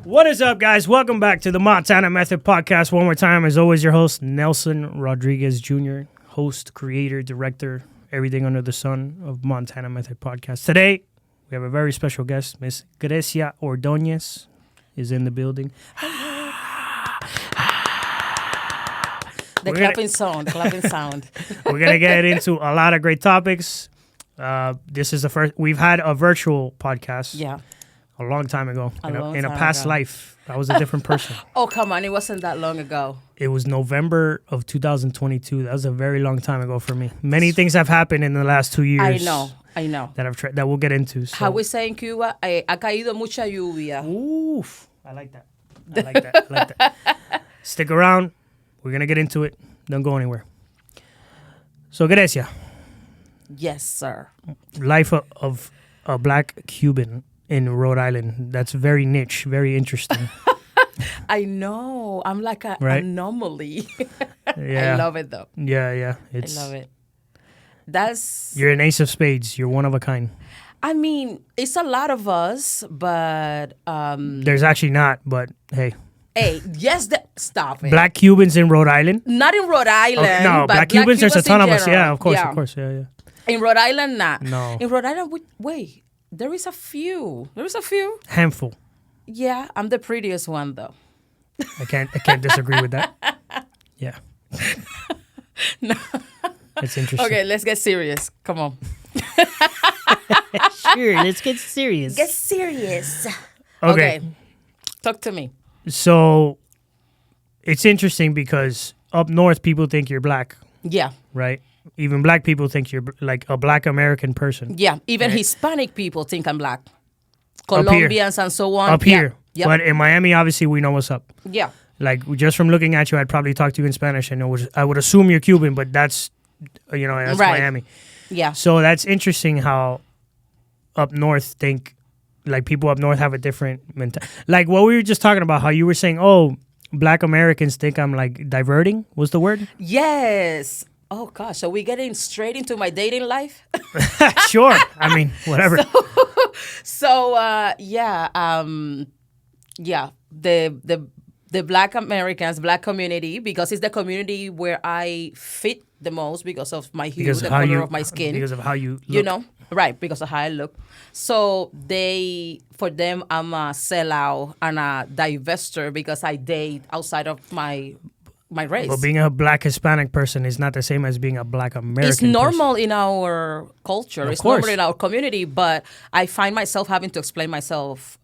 What is up, guys? Welcome back to the Montana Method Podcast. One more time, as always, your host, Nelson Rodriguez Jr., host, creator, director, everything under the sun of Montana Method Podcast. Today, we have a very special guest. Miss Grecia Ordonez is in the building. The clapping sound. We're going to get into a lot of great topics. This is the first. We've had a virtual podcast. Yeah. A long time ago. In a time past ago. life, I was a different person. Oh, come on. It wasn't that long ago. It was November of 2022. That was a very long time ago for me. Many things have happened in the last 2 years. I know. That we'll get into. So. How we say in Cuba, ha caído mucha lluvia. Oof. I like that. Stick around. We're going to get into it. Don't go anywhere. So, Grecia. Yes, sir. Life of a black Cuban in Rhode Island. That's very niche, very interesting. I know. I'm like an anomaly. Yeah. I love it, though. Yeah. I love it. You're an ace of spades. You're one of a kind. I mean, it's a lot of us, but... There's actually not, but hey. Hey, yes, stop it. Black Cubans in Rhode Island? Not in Rhode Island. No, but black Cubans, there's a ton of us. Yeah, of course. Yeah. In Rhode Island, not. No. In Rhode Island, wait. There is a few. Handful. Yeah, I'm the prettiest one, though. I can't disagree with that. Yeah. No. It's interesting. Okay, let's get serious. Come on. Sure, let's get serious. Get serious. Okay. Talk to me. So, it's interesting because up north, people think you're black. Yeah. Right? Even black people think you're like a black American person. Yeah. Even Hispanic people think I'm black. Colombians and so on. Up here. Yep. But in Miami, obviously, we know what's up. Yeah. Like, just from looking at you, I'd probably talk to you in Spanish, and I would assume you're Cuban, but that's right. Miami. Yeah. So that's interesting how up north think, like, people up north have a different mentality. Like, what we were just talking about, how you were saying, oh, black Americans think I'm, like, diverting, was the word? Yes. Oh, gosh. Are we getting straight into my dating life? Sure. I mean, whatever. The black Americans, black community, because it's the community where I fit the most because of my hue, the color of my skin. Because of how you look. You know? Right, because of how I look. So for them, I'm a sellout and a divester because I date outside of my race. But being a black Hispanic person is not the same as being a black American It's normal in our culture. It's normal in our community, but I find myself having to explain myself.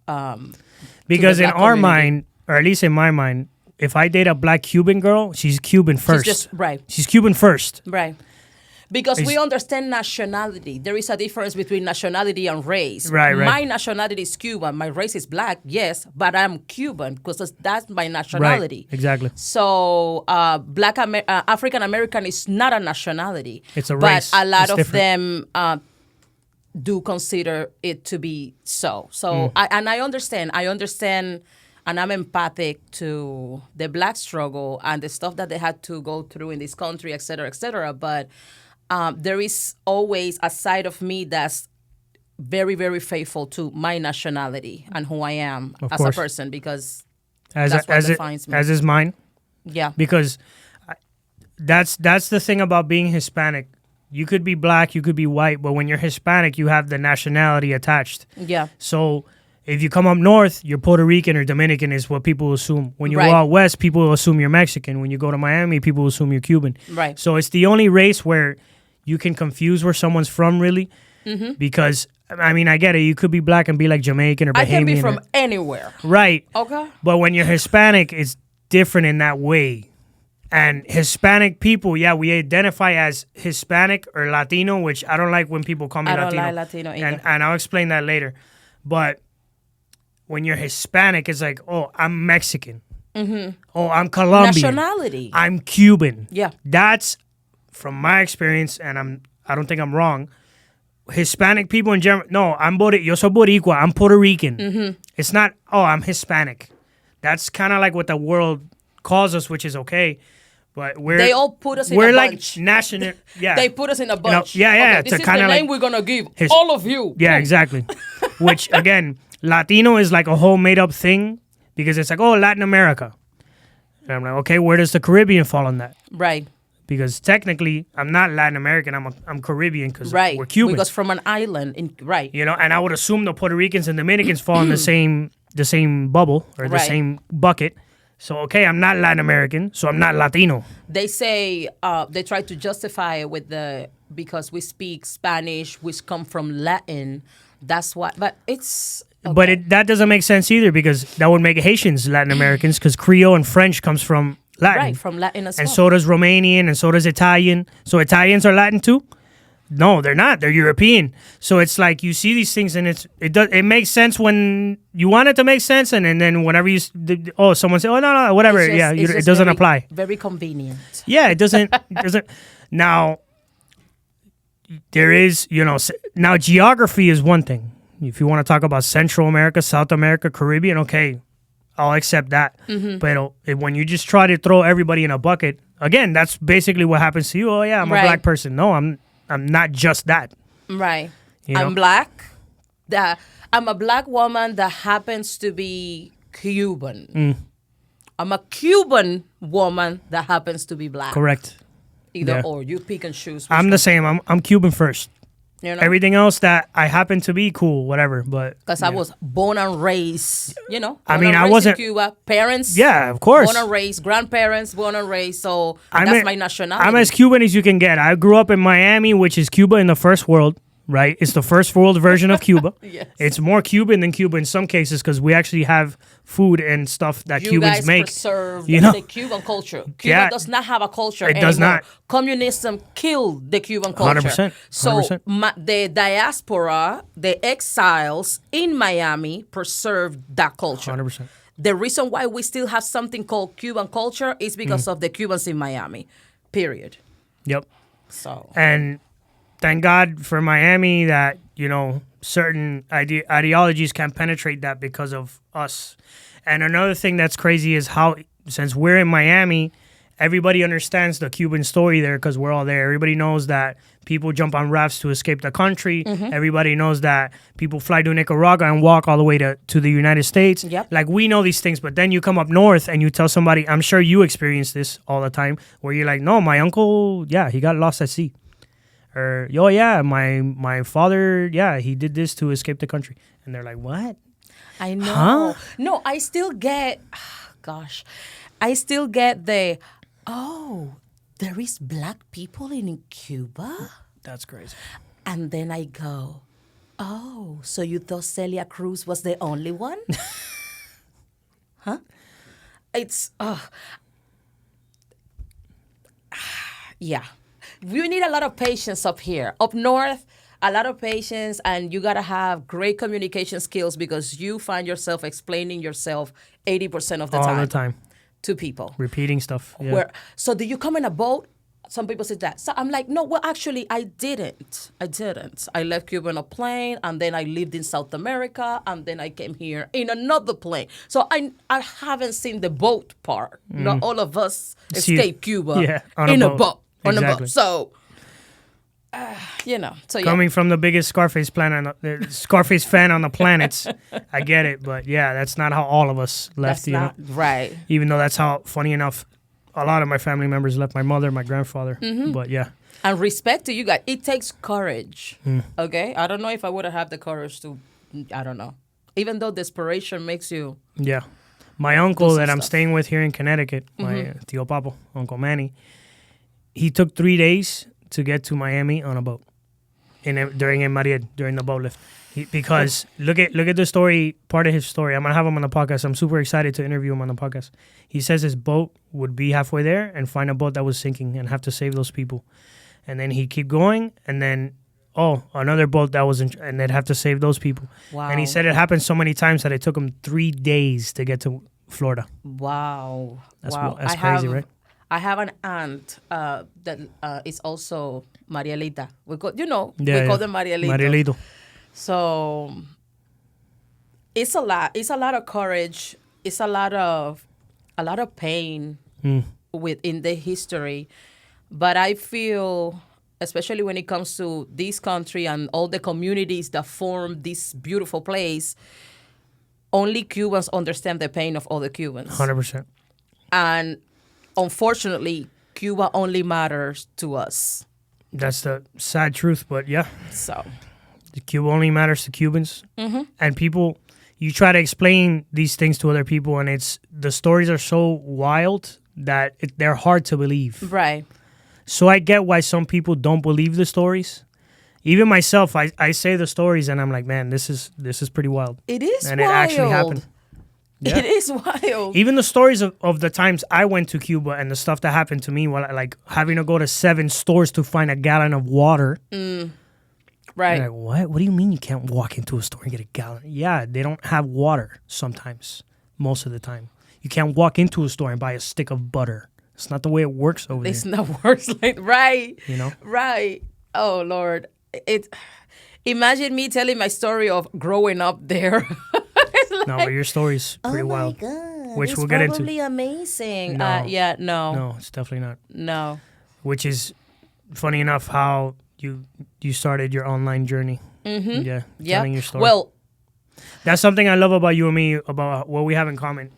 Because in our mind, or at least in my mind, if I date a black Cuban girl, she's Cuban first. She's Cuban first. Right. Because we understand nationality. There is a difference between nationality and race. Right. My nationality is Cuban. My race is black, yes, but I'm Cuban because that's my nationality. Right, exactly. So African American is not a nationality. It's a race. But a lot it's of different. them do consider it to be so. So I understand, and I'm empathic to the black struggle and the stuff that they had to go through in this country, et cetera, but there is always a side of me that's very, very faithful to my nationality and who I am as a person, because that's what defines me. As is mine. Yeah. Because that's the thing about being Hispanic. You could be black, you could be white, but when you're Hispanic, you have the nationality attached. Yeah. So if you come up north, you're Puerto Rican or Dominican is what people assume. When you go out west, people will assume you're Mexican. When you go to Miami, people will assume you're Cuban. Right. So it's the only race where you can confuse where someone's from, really. Mm-hmm. Because, I mean, I get it. You could be black and be like Jamaican or Bahamian. I can be from anywhere. Right. Okay. But when you're Hispanic, it's different in that way. And Hispanic people, we identify as Hispanic or Latino, which I don't like when people call me Latino. I don't like Latino either. And I'll explain that later. But when you're Hispanic, it's like, oh, I'm Mexican. Mm-hmm. Oh, I'm Colombian. Nationality. I'm Cuban. Yeah. That's, from my experience, and I don't think I'm wrong, Hispanic people in general, no, yo soy Boricua, I'm Puerto Rican. Mm-hmm. It's not, oh, I'm Hispanic. That's kind of like what the world calls us, which is okay. But they all put us in a bunch. We're like national. Yeah. They put us in a bunch. Okay, this is the name we're going to give. All of you. Yeah, exactly. Which, again, Latino is like a whole made up thing because it's like, oh, Latin America. And I'm like, okay, where does the Caribbean fall on that? Right. Because technically, I'm not Latin American. I'm Caribbean because Right. we're Cuban. Because from an island, right. You know, and I would assume the Puerto Ricans and Dominicans fall in the same bubble or the Right. same bucket. So, okay, I'm not Latin American, so I'm not Latino. They say they try to justify it with because we speak Spanish, which come from Latin. That's why. But it's. Okay. But that doesn't make sense either because that would make Haitians Latin Americans because Creole and French comes from Latin. Right, from Latin as well. And so does Romanian and so does Italian. So Italians are Latin too? No, they're not. They're European. So it's like you see these things and it makes sense when you want it to make sense and then whenever someone say, oh, no, whatever. It doesn't apply. Very convenient. Yeah, it doesn't. Now, there is, now geography is one thing. If you want to talk about Central America, South America, Caribbean, okay, I'll accept that. Mm-hmm. But when you just try to throw everybody in a bucket, again, that's basically what happens to you. Oh yeah, I'm a black person. No, I'm not just that. Right. You know? I'm black. I'm a black woman that happens to be Cuban. I'm a Cuban woman that happens to be black. Correct. Either or. You pick and choose. I'm the same. I'm Cuban first. You know? Everything else that I happen to be, cool, whatever. But because I was born and raised, I wasn't in Cuba. Parents, yeah, of course, born and raised. Grandparents, born and raised. So that's my nationality. I'm as Cuban as you can get. I grew up in Miami, which is Cuba in the first world. Right, it's the first world version of Cuba. Yes. It's more Cuban than Cuba in some cases because we actually have food and stuff that Cubans make. Preserve the Cuban culture. Cuba does not have a culture anymore. Does not. Communism killed the Cuban culture. 100%. So the diaspora, the exiles in Miami preserved that culture. 100%. The reason why we still have something called Cuban culture is because of the Cubans in Miami. Period. Yep. So and thank God for Miami that, certain ideologies can penetrate that because of us. And another thing that's crazy is how, since we're in Miami, everybody understands the Cuban story there because we're all there. Everybody knows that people jump on rafts to escape the country. Mm-hmm. Everybody knows that people fly to Nicaragua and walk all the way to the United States. Yep. Like, we know these things, but then you come up north and you tell somebody, I'm sure you experience this all the time, where you're like, no, my uncle, he got lost at sea. Or, my father, he did this to escape the country. And they're like, what? I know. Huh? No, I still get, the, there is black people in Cuba? That's crazy. And then I go, so you thought Celia Cruz was the only one? Huh? It's, yeah. We need a lot of patience up here. Up north, a lot of patience, and you got to have great communication skills because you find yourself explaining yourself 80% of the time. All the time. To people. Repeating stuff. Yeah. So do you come in a boat? Some people say that. So I'm like, no, well, actually, I didn't. I left Cuba in a plane, and then I lived in South America, and then I came here in another plane. So I haven't seen the boat part. Not all of us escaped Cuba in a boat. On the boat. So, coming from the biggest Scarface fan on the planet, I get it. But that's not how all of us left. Right. Even though that's how, funny enough, a lot of my family members left. My mother, my grandfather. Mm-hmm. But and respect to you guys. It takes courage. Okay, I don't know if I would have the courage to. I don't know. Even though desperation makes you. Yeah, my uncle that I'm staying with here in Connecticut, my Tio Papo, Uncle Manny. He took 3 days to get to Miami on a boat during the boat lift. Because look at the story, part of his story. I'm going to have him on the podcast. I'm super excited to interview him on the podcast. He says his boat would be halfway there and find a boat that was sinking and have to save those people. And then he'd keep going and then, another boat that was and they'd have to save those people. Wow. And he said it happened so many times that it took him 3 days to get to Florida. Wow. That's crazy, right? I have an aunt that is also Marielita. We call them Marielito. Marielito. So it's a lot. It's a lot of courage. It's a lot of pain within the history. But I feel, especially when it comes to this country and all the communities that form this beautiful place, only Cubans understand the pain of other Cubans. 100%. And unfortunately, Cuba only matters to us. That's the sad truth, but yeah. So, Cuba only matters to Cubans. mm-hmm. And people, you try to explain these things to other people, and the stories are so wild that they're hard to believe. Right. So I get why some people don't believe the stories. Even myself, I say the stories, and I'm like, man, this is pretty wild. It is and wild. it actually happened. Yeah. It is wild. Even the stories of the times I went to Cuba and the stuff that happened to me, like having to go to 7 stores to find a gallon of water. Right. Like, what? What do you mean you can't walk into a store and get a gallon? Yeah, they don't have water sometimes, most of the time. You can't walk into a store and buy a stick of butter. It's not the way it works over there. It's not works like right. You know? Right. Oh Lord. Imagine me telling my story of growing up there. No, but your story's pretty wild. Oh my God. Which we'll get into. It's probably amazing. No. Yeah, no. No, it's definitely not. No. Which is funny enough how you started your online journey. Mm-hmm. Yeah, telling your story. Well, that's something I love about you and me, about what we have in common.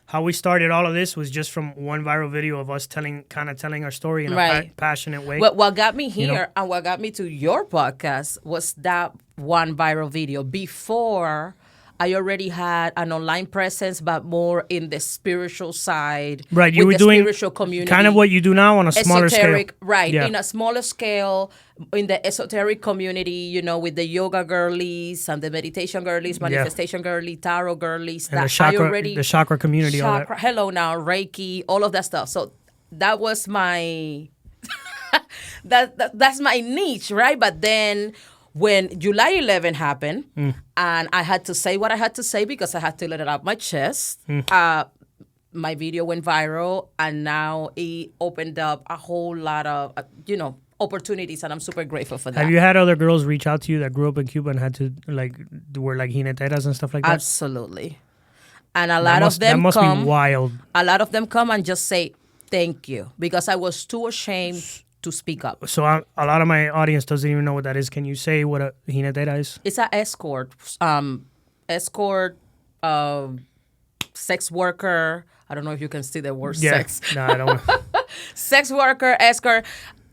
How we started all of this was just from one viral video of us telling our story in a passionate way. What got me here and what got me to your podcast was that one viral video. Before, I already had an online presence, but more in the spiritual side. Right, you were doing spiritual community, kind of what you do now on a smaller esoteric, scale. Right, yeah. In a smaller scale, in the esoteric community, with the yoga girlies and the meditation girlies, manifestation girlies, tarot girlies. And the chakra community. All that. Hello now, Reiki, all of that stuff. So that was my, that's my niche, right? But then when July 11 happened, and I had to say what I had to say because I had to let it out my chest, my video went viral, and now it opened up a whole lot of, opportunities, and I'm super grateful for that. Have you had other girls reach out to you that grew up in Cuba and had to, were like Jineteras and stuff like that? Absolutely. And a lot of them that must come. Be wild. A lot of them come and just say, thank you, because I was too ashamed to speak up. So a lot of my audience doesn't even know what that is. Can you say what a Jinetera is? It's an escort. Sex worker. I don't know if you can see the word sex. No, I don't. Sex worker, escort.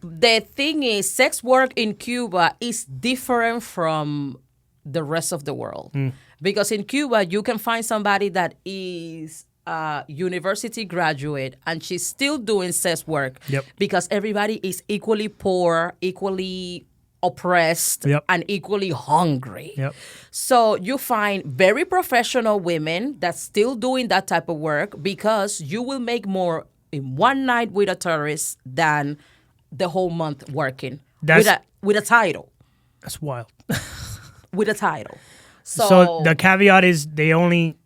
The thing is, sex work in Cuba is different from the rest of the world. Because in Cuba, you can find somebody that is a university graduate and she's still doing sex work. Yep. Because everybody is equally poor, equally oppressed, and equally hungry. Yep. So you find very professional women that's still doing that type of work because you will make more in one night with a tourist than the whole month working with a title. That's wild. With a title. So the caveat is they only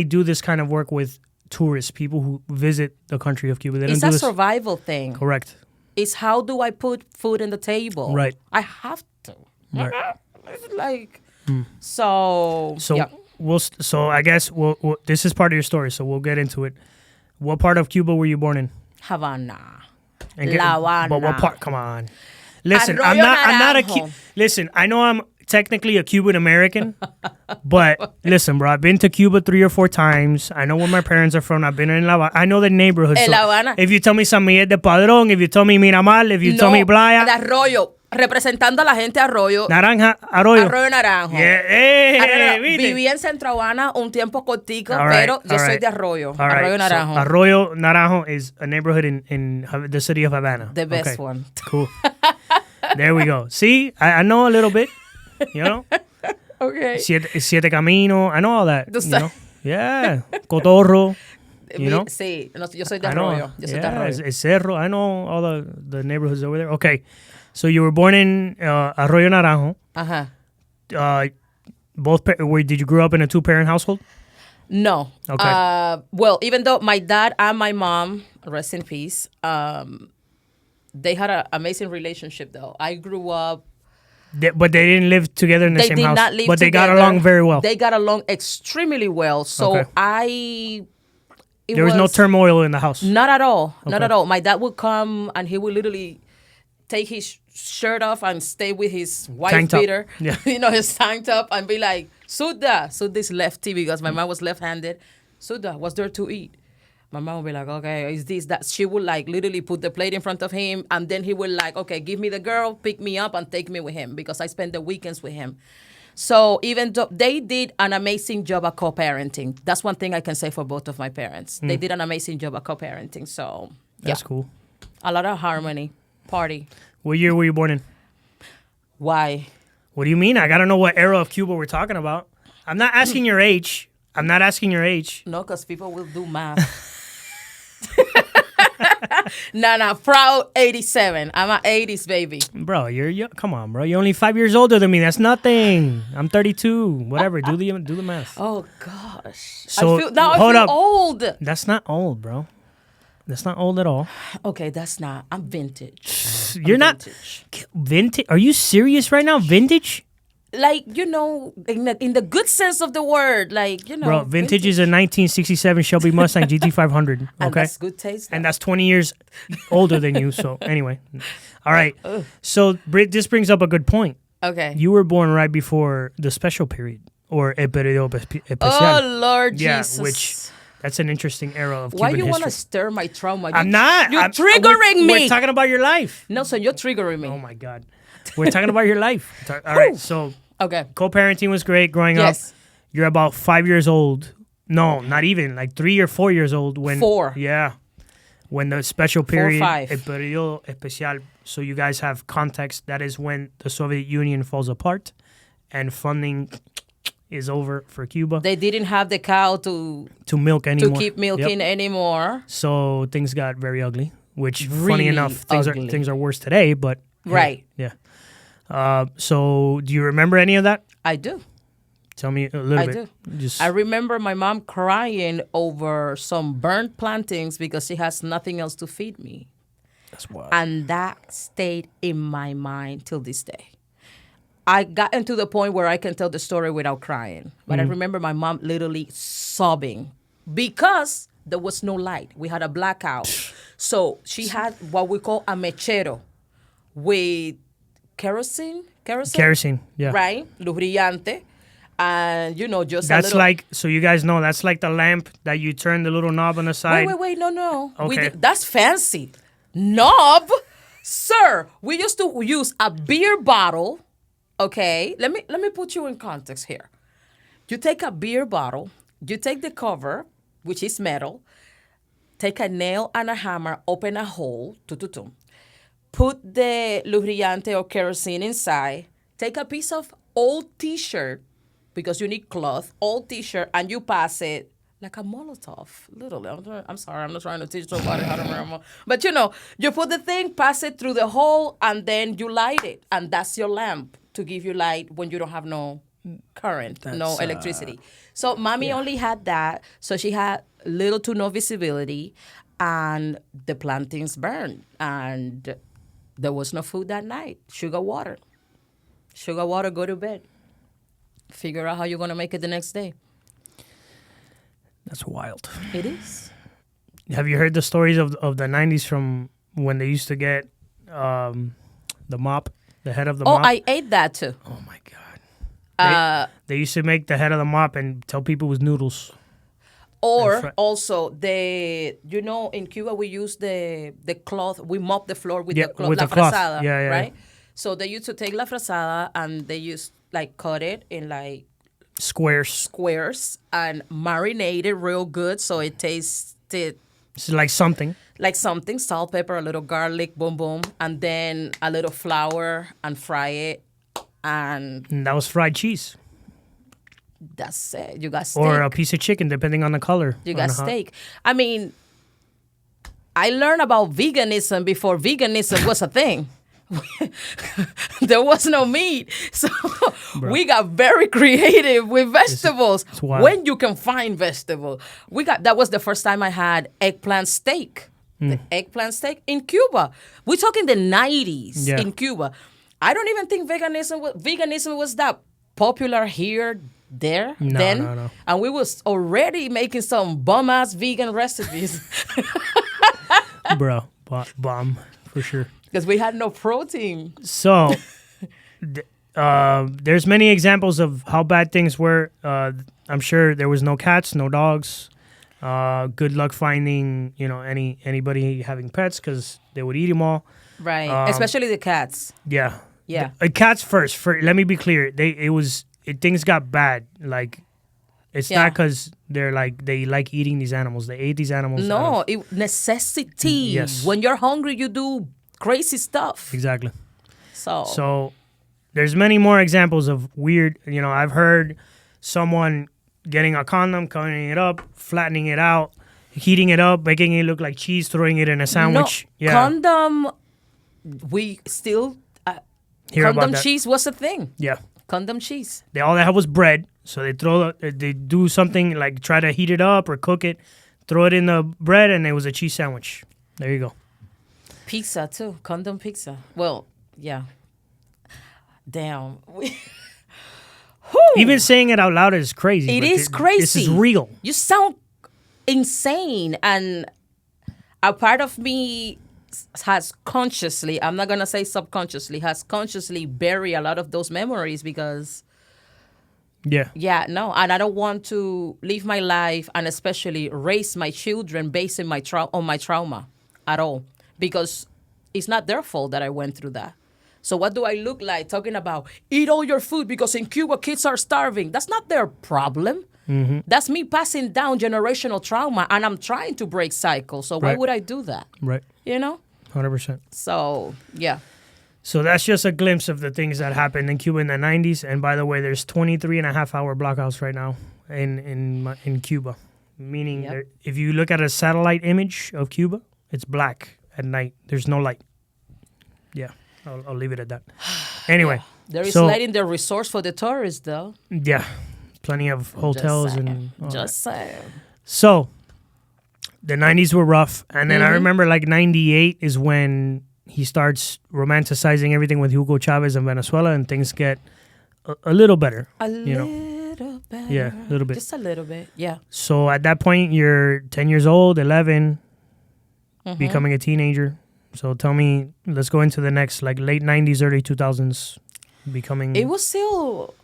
do this kind of work with tourists, people who visit the country of Cuba. It's a survival thing. Correct. It's how do I put food on the table? Right. I have to. Right. It's like so. So I guess this is part of your story, so we'll get into it. What part of Cuba were you born in? Havana. La Habana. But what part? Come on. Listen, Arroyo I'm not Naranjo. Listen, I know I'm technically a Cuban American, but listen, bro, I've been to Cuba 3 or 4 times. I know where my parents are from. I've been in La Habana. I know the neighborhood. En La Habana. If you tell me San Miguel de Padrón, if you tell me Miramar, if you tell me Playa. De Arroyo. Representando a la gente de Arroyo. Arroyo Naranjo. Yeah. Viví en Centro Habana un tiempo cortico, pero yo soy de Arroyo. Arroyo Naranjo. So Arroyo Naranjo is a neighborhood in the city of Havana. The best one. Cool. There we go. See, I know a little bit, you know? Okay. Siete Camino. I know all that. You know? Yeah. Cotorro. You know? Sí, yo soy de Arroyo. Yo soy de Arroyo. El Cerro. I know all the neighborhoods over there. Okay. So you were born in Arroyo Naranjo. Uh-huh. Did you grow up in a 2-parent household? No. Okay. Well, even though my dad and my mom, rest in peace, they had an amazing relationship, though. I grew up. But they didn't live together in the same house. They did not live together. But they got along very well. They got along extremely well. So okay. There was no turmoil in the house. Not at all. Okay. Not at all. My dad would come and he would literally take his shirt off and stay with his wife Tank top. beater, Yeah. his tank top, and be like, Suda, this lefty, because my mom was left-handed. Suda, what's there to eat? My mom would be like, okay, is this, that? She would like literally put the plate in front of him, and then he would like, okay, give me the girl, pick me up, and take me with him, because I spend the weekends with him. So even though they did an amazing job at co-parenting. That's one thing I can say for both of my parents. They did an amazing job at co-parenting. So That's cool. a lot of harmony, party. What year were you born in? Why? What do you mean? I got to know what era of Cuba we're talking about. I'm not asking your age. No, because people will do math. No, proud 87. I'm an 80s baby. Bro, come on, bro. You're only 5 years older than me. That's nothing. I'm 32. Whatever. Do the math. Oh gosh. So, I feel hold up. old. That's not old, bro. That's not old at all. Okay, that's not. I'm vintage. You're not vintage. Are you serious right now? Vintage? Like, in the good sense of the word, like, Bro, vintage is a 1967 Shelby Mustang GT500. Okay, and that's good taste. And that's 20 years older than you. So anyway, all right. So this brings up a good point. Okay. You were born right before the special period, or el periodo especial. Oh Lord yeah, Jesus. which that's an interesting era of Why Cuban you want to history. stir my trauma? I'm not. You're I'm- triggering me. We're talking about your life. No, so you're triggering me. Oh my God. We're talking about your life. All right. So Okay. co-parenting was great growing up. Yes. You're about 5 years old. No, not even. Like 3 or 4 years old when 4. Yeah. When the special period, 5. el periodo especial. So you guys have context. That is when the Soviet Union falls apart and funding is over for Cuba They didn't have the cow to milk anymore. keep milking anymore. So things got very ugly. Which, funny Really enough, ugly. things are worse today. But hey, Right. yeah. So do you remember any of that? I do. Tell me a little I bit. do. I remember my mom crying over some burnt plantains because she has nothing else to feed me. That's wild. And that stayed in my mind till this day. I got into the point where I can tell the story without crying. But I remember my mom literally sobbing because there was no light. We had a blackout. So she had what we call a mechero with kerosene, Yeah. right? Luz brillante. And, just That's a little... like, so you guys know, that's like the lamp that you turn the little knob on the side. Wait, no. Okay. That's fancy. Knob? Sir, we used to use a beer bottle, okay? Let me put you in context here. You take a beer bottle, you take the cover, which is metal, take a nail and a hammer, open a hole, put the luz brillante or kerosene inside, take a piece of old T-shirt, because you need cloth, old T-shirt, and you pass it like a Molotov, literally. I'm sorry, I'm not trying to teach somebody how to remember. But you put the thing, pass it through the hole, and then you light it. And that's your lamp to give you light when you don't have no current, no electricity. So mommy only had that, so she had little to no visibility, and the plantains burned. And there was no food that night. Sugar water, go to bed. Figure out how you're going to make it the next day. That's wild. It is. Have you heard the stories of the 90s from when they used to get the mop, the head of the mop? Oh, I ate that too. Oh, my God. They used to make the head of the mop and tell people it was noodles. Or also, in Cuba, we use the cloth. We mop the floor with the cloth, with la the cloth. frazada, Yeah. right? So they used to take la frazada and they used, cut it in, squares and marinate it real good so it tasted It's like something. Salt, pepper, a little garlic, boom, and then a little flour and fry it. And that was fried cheese. That's it. You got steak. Or a piece of chicken, depending on the color. You got steak. I mean, I learned about veganism before veganism was a thing. There was no meat. So we got very creative with vegetables. It's wild. When you can find vegetable. That was the first time I had eggplant steak. The eggplant steak in Cuba. We're talking the 90s in Cuba. I don't even think veganism was that popular here, then. No. And we was already making some bum-ass vegan recipes. Bro, bomb, for sure. Because we had no protein. So, there's many examples of how bad things were. I'm sure there was no cats, no dogs. Good luck finding, anybody having pets because they would eat them all. Right. Especially the cats. Yeah. Yeah. Cats first. Let me be clear. Things got bad. Like, it's not because they like eating these animals. They ate these animals. No, necessity. Yes. When you're hungry, you do crazy stuff. Exactly. So there's many more examples of weird. I've heard someone getting a condom, cutting it up, flattening it out, heating it up, making it look like cheese, throwing it in a sandwich. No, condom. We still condom cheese was a thing. Yeah. Condom cheese. All they had was bread, so they do something like try to heat it up or cook it, throw it in the bread, and it was a cheese sandwich. There you go. Pizza too, condom pizza. Well, yeah. Damn. Even saying it out loud is crazy. It is crazy. This is real. You sound insane, and a part of me has consciously, I'm not going to say subconsciously, has consciously buried a lot of those memories because... Yeah, no. And I don't want to live my life and especially raise my children based on my trauma at all. Because it's not their fault that I went through that. So what do I look like talking about eat all your food because in Cuba kids are starving? That's not their problem. Mm-hmm. That's me passing down generational trauma, and I'm trying to break cycles. So why would I do that? Right. 100%. So, yeah. So that's just a glimpse of the things that happened in Cuba in the 90s. And by the way, there's 23.5-hour blackouts right now in Cuba. Meaning if you look at a satellite image of Cuba, it's black at night. There's no light. Yeah, I'll leave it at that. Anyway. There is light in the resource for the tourists, though. Yeah. Plenty of hotels Just saying. So, the 90s were rough. And then I remember 98 is when he starts romanticizing everything with Hugo Chavez in Venezuela, and things get a little better. A little better. Yeah, a little bit. Just a little bit, yeah. So at that point, you're 10 years old, 11, becoming a teenager. So tell me, let's go into the next, late 90s, early 2000s, becoming... It was still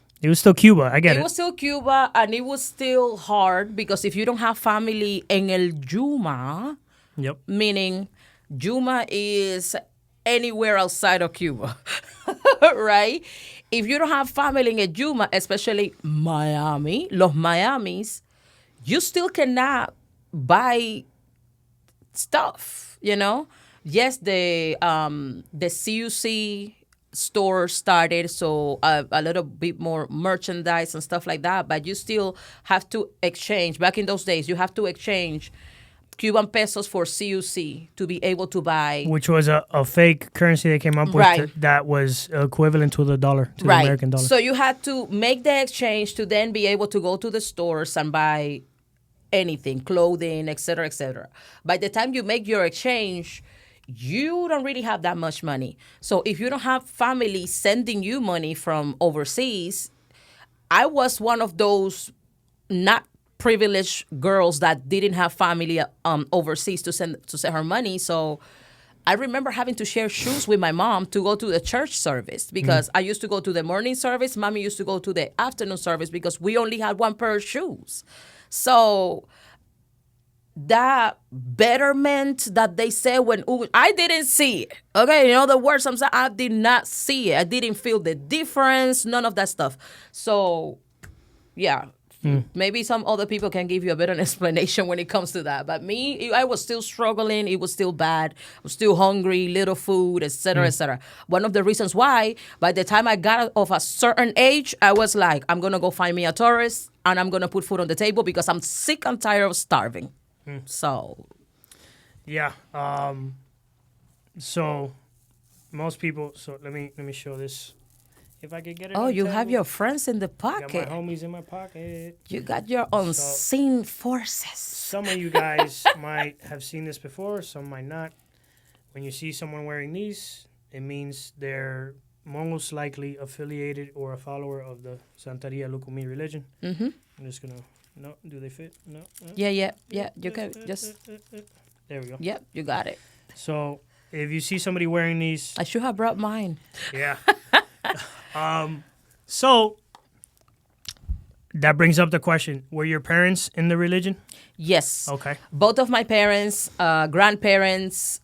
Cuba, I get it. It was still Cuba, and it was still hard, because if you don't have family en el Yuma, meaning Yuma is anywhere outside of Cuba, right? If you don't have family in a Yuma, especially Miami, los Miamis, you still cannot buy stuff, Yes, the CUC store started, so a little bit more merchandise and stuff like that, but you still have to exchange. Back in those days, you have to exchange Cuban pesos for CUC to be able to buy. Which was a fake currency they came up with that was equivalent to the dollar, to the American dollar. So you had to make the exchange to then be able to go to the stores and buy anything, clothing, et cetera, et cetera. By the time you make your exchange, you don't really have that much money. So if you don't have family sending you money from overseas, I was one of those not privileged girls that didn't have family overseas to send her money. So I remember having to share shoes with my mom to go to the church service, because I used to go to the morning service. Mommy used to go to the afternoon service because we only had one pair of shoes. So that betterment that they said I didn't see it. Okay, in other words, I'm saying I did not see it. I didn't feel the difference, none of that stuff. So, yeah. Maybe some other people can give you a better explanation when it comes to that. But me, I was still struggling. It was still bad. I was still hungry, little food, et cetera, et cetera. One of the reasons why, by the time I got of a certain age, I was like, I'm going to go find me a tourist, and I'm going to put food on the table because I'm sick and tired of starving. So. Yeah. So, most people, let me show this. If I could get it. Oh, you have your friends in the pocket. I got my homies in my pocket. You got your unseen forces. Some of you guys might have seen this before. Some might not. When you see someone wearing these, it means they're most likely affiliated or a follower of the Santeria Lucumí religion. I'm just going to... No, do they fit? No. Yeah. You can just... There we go. Yep, you got it. So... if you see somebody wearing these, I should have brought mine. yeah. So that brings up the question: were your parents in the religion? Yes. Okay. Both of my parents, grandparents,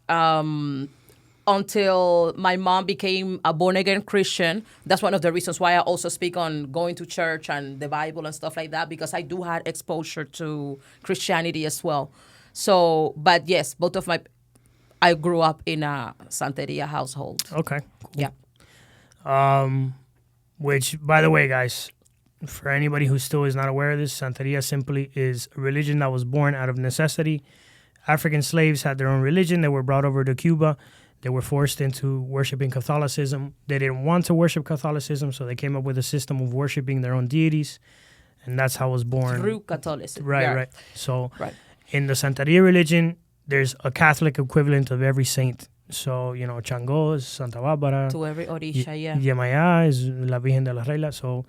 until my mom became a born-again Christian. That's one of the reasons why I also speak on going to church and the Bible and stuff like that, because I do have exposure to Christianity as well. So, but yes, I grew up in a Santeria household. Okay. Cool. Yeah. Which, by the way, guys, for anybody who still is not aware of this, Santeria simply is a religion that was born out of necessity. African slaves had their own religion. They were brought over to Cuba. They were forced into worshiping Catholicism. They didn't want to worship Catholicism, so they came up with a system of worshiping their own deities, and that's how it was born. Through Catholicism. Right, Yeah. right. So Right. in the Santeria religion, there's a Catholic equivalent of every saint. So, Chango is Santa Bárbara. To every Orisha, yeah. Yemaya is La Virgen de la Regla. So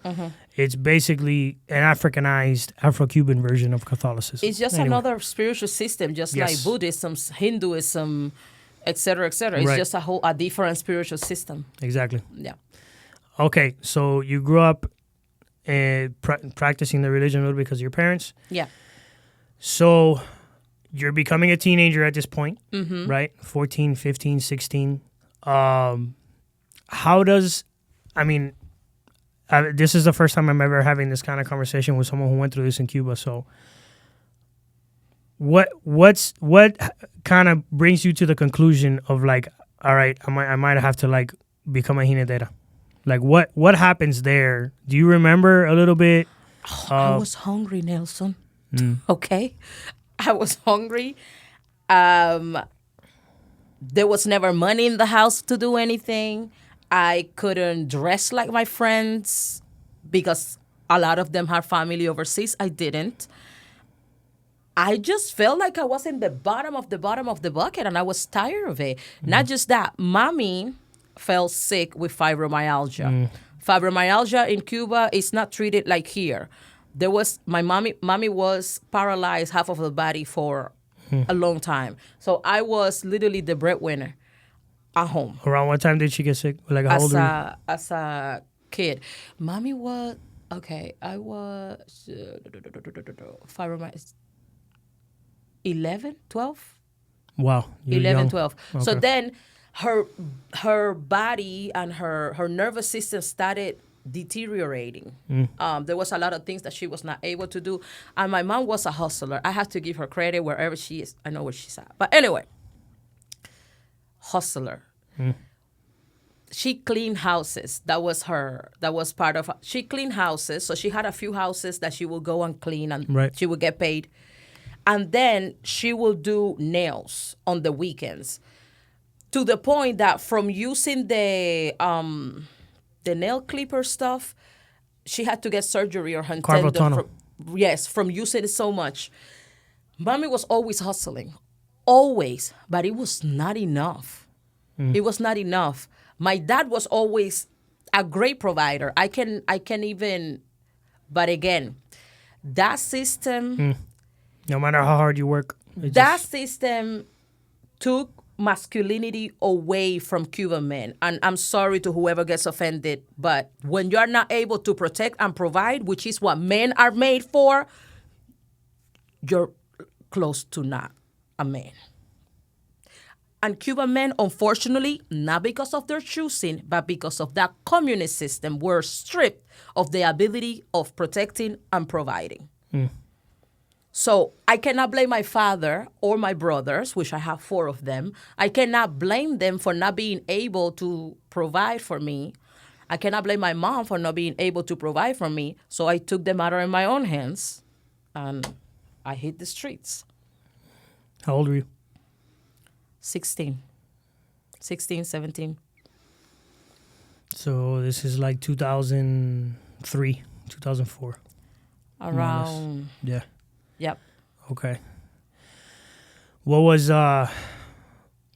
it's basically an Africanized Afro-Cuban version of Catholicism. It's just another spiritual system, just Yes. like Buddhism, Hinduism, et cetera, et cetera. It's Right. just a different spiritual system. Exactly. Yeah. Okay, so you grew up practicing the religion a little because of your parents. Yeah. So you're becoming a teenager at this point, right? 14, 15, 16. How does, this is the first time I'm ever having this kind of conversation with someone who went through this in Cuba. So what kind of brings you to the conclusion of like, all right, I might have to like become a Jinetera? Like what happens there? Do you remember a little bit? I was hungry, Nelson. Okay. I was hungry. There was never money in the house to do anything. I couldn't dress like my friends because a lot of them had family overseas. I didn't. I just felt like I was in the bottom of the bucket, and I was tired of it. Not just that. Mommy fell sick with fibromyalgia. Fibromyalgia in Cuba is not treated like here. My mommy was paralyzed half of the body for a long time. So I was literally the breadwinner at home. Around what time did she get sick? Like how old were you? As a kid. Mommy was, I was fibromyalgia 11, 12? Wow. 11, young. 12. Okay. So then her body and her nervous system started deteriorating. There was a lot of things that she was not able to do. And my mom was a hustler. I have to give her credit wherever she is. I know where she's at. But anyway, hustler. She cleaned houses. That was part of her. She cleaned houses. So she had a few houses that she would go and clean, and she would get paid. And then she will do nails on the weekends, to the point that from using the nail clipper stuff, she had to get surgery or her Carpal tendon. tunnel. Yes, from using it so much. Mommy was always hustling, always, but it was not enough. It was not enough. My dad was always a great provider. I can even, but again, that system. No matter how hard you work. System took masculinity away from Cuban men. And I'm sorry to whoever gets offended, but when you're not able to protect and provide, which is what men are made for, you're close to not a man. And Cuban men, unfortunately, not because of their choosing, but because of that communist system, were stripped of the ability of protecting and providing. So I cannot blame my father or my brothers, which I have 4 of them. I cannot blame them for not being able to provide for me. I cannot blame my mom for not being able to provide for me. So I took the matter in my own hands, and I hit the streets. How old were you? 16, 17. So this is like 2003, 2004. Around, Yeah. yep. Okay. What was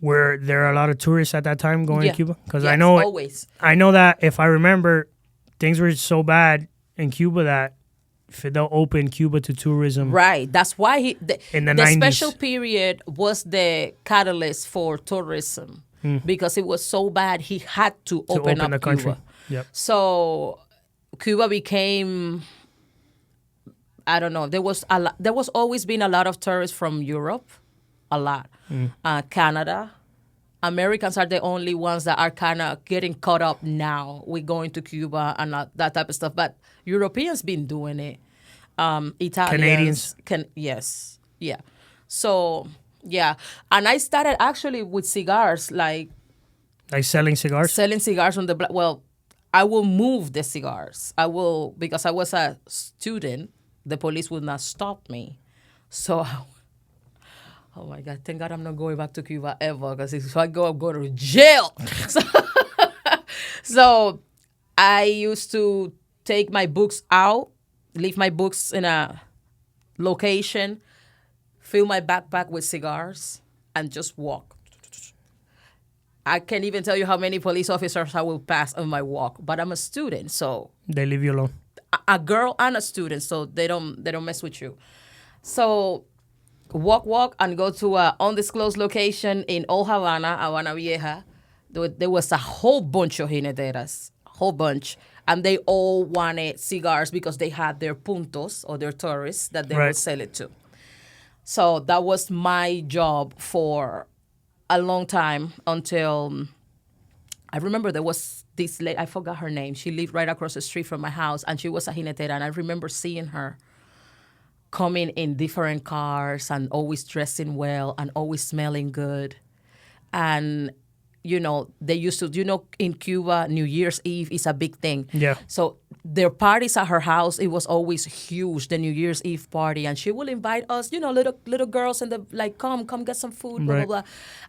were there a lot of tourists at that time going to Cuba? Because yes, I know always. I know that if I remember, things were so bad in Cuba that Fidel opened Cuba to tourism. Right. That's why in the the 90s. special period was the catalyst for tourism. because it was so bad he had to open up the country. Cuba. Yep. So Cuba became, I don't know, there was always been a lot of tourists from Europe, a lot. Canada. Americans are the only ones that are kind of getting caught up now with going to Cuba and that type of stuff. But Europeans been doing it. Italians. Canadians. Yes. Yeah. So, yeah. And I started actually with cigars, like selling cigars? selling cigars on the black. Well, I will move the cigars. I will, because I was a student, the police would not stop me. So, oh my God, thank God I'm not going back to Cuba ever, because if I go, I'm going to jail. So I used to take my books out, leave my books in a location, fill my backpack with cigars, and just walk. I can't even tell you how many police officers I will pass on my walk, but I'm a student, so They leave you alone. a girl and a student, so they don't mess with you. So walk, and go to an undisclosed location in old Havana Vieja. There was a whole bunch of Jineteras, whole bunch, and they all wanted cigars because they had their puntos or their tourists that they would sell it to. So that was my job for a long time until I remember there was this lady, I forgot her name. She lived right across the street from my house, and she was a Jinetera, and I remember seeing her coming in different cars and always dressing well and always smelling good. And, they used to, in Cuba, New Year's Eve is a big thing. Yeah. So their parties at her house, it was always huge, the New Year's Eve party. And she will invite us, little girls, and come get some food, blah, blah, blah.